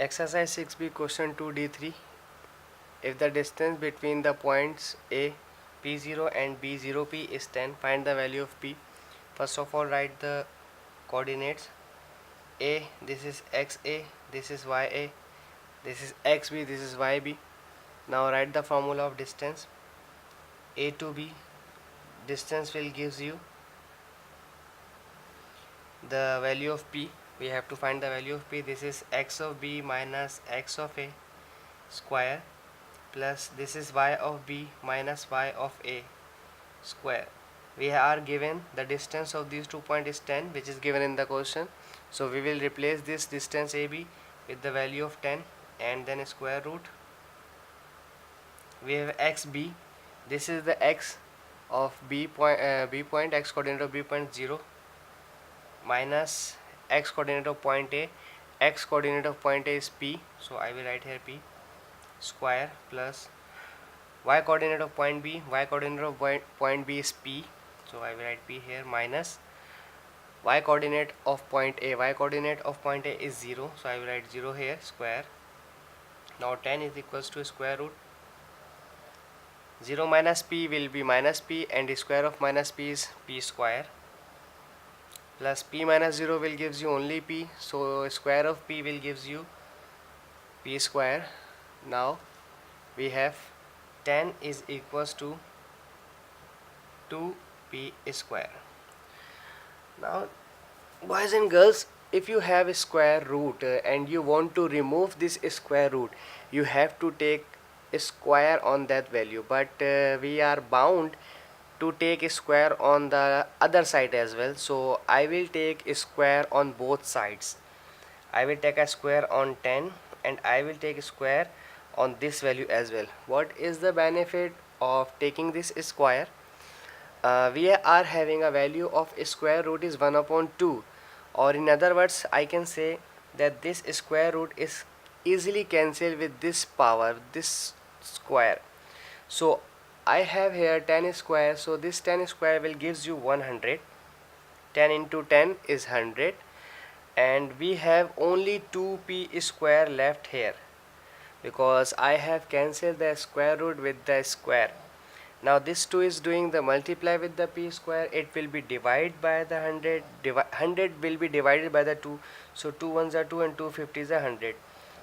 Exercise 6b question 2d3. If the distance between the points A P0 and B0P is 10, find the value of P. First of all, write the coordinates. A, this is XA, this is YA, this is XB, this is YB. Now write the formula of distance. A to B, distance will gives you the value of P. We have to find the value of P. This is X of B minus X of A square, plus this is Y of B minus Y of A square. We are given the distance of these 2 points is 10, which is given in the question. So we will replace this distance AB with the value of 10 and then square root. We have XB. This is the X of B point, X coordinate of B point 0 minus X coordinate of point A. X coordinate of point A is P, so I will write here P square, plus Y coordinate of point B. Y coordinate of point B is P, so I will write P here, minus Y coordinate of point A. Y coordinate of point A is 0, so I will write 0 here, square. Now 10 is equals to square root. 0 minus P will be minus P, and the square of minus P is P square, plus P minus 0 will gives you only P, so square of P will gives you P square. Now we have 10 is equals to 2P square. Now boys and girls, if you have a square root and you want to remove this square root, you have to take a square on that value, but we are bound to take a square on the other side as well. So I will take a square on both sides. I will take a square on 10 and I will take a square on this value as well. What is the benefit of taking this square? We are having a value of a square root is 1 upon 2, or in other words I can say that this square root is easily cancelled with this power, this square. So I have here 10 square, so this 10 square will gives you 100. 10 into 10 is 100, and we have only 2P square left here because I have cancelled the square root with the square. Now this 2 is doing the multiply with the P square, it will be divided by the 100, 100 will be divided by the 2, so 2 ones are 2 and 2 50 is 100,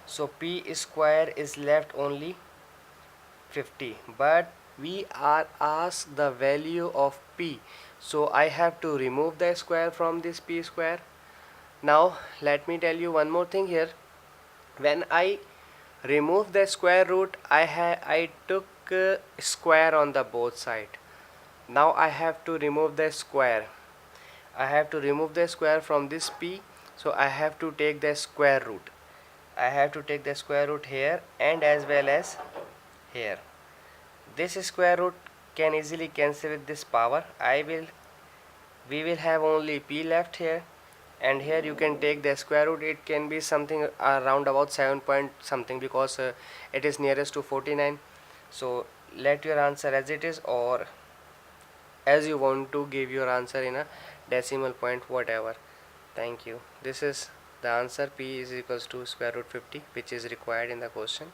so P square is left only 50, but we are asked the value of P, so I have to remove the square from this P square. Now let me tell you one more thing here. When I remove the square root, I took square on the both side. Now I have to remove the square. I have to remove the square from this P, so I have to take the square root. I have to take the square root here and as well as here. This square root can easily cancel with this power. We will have only P left here, and here you can take the square root. It can be something around about 7 point something because it is nearest to 49. So let your answer as it is, or as you want to give your answer in a decimal point, whatever. Thank you. This is the answer. P is equals to square root 50, which is required in the question.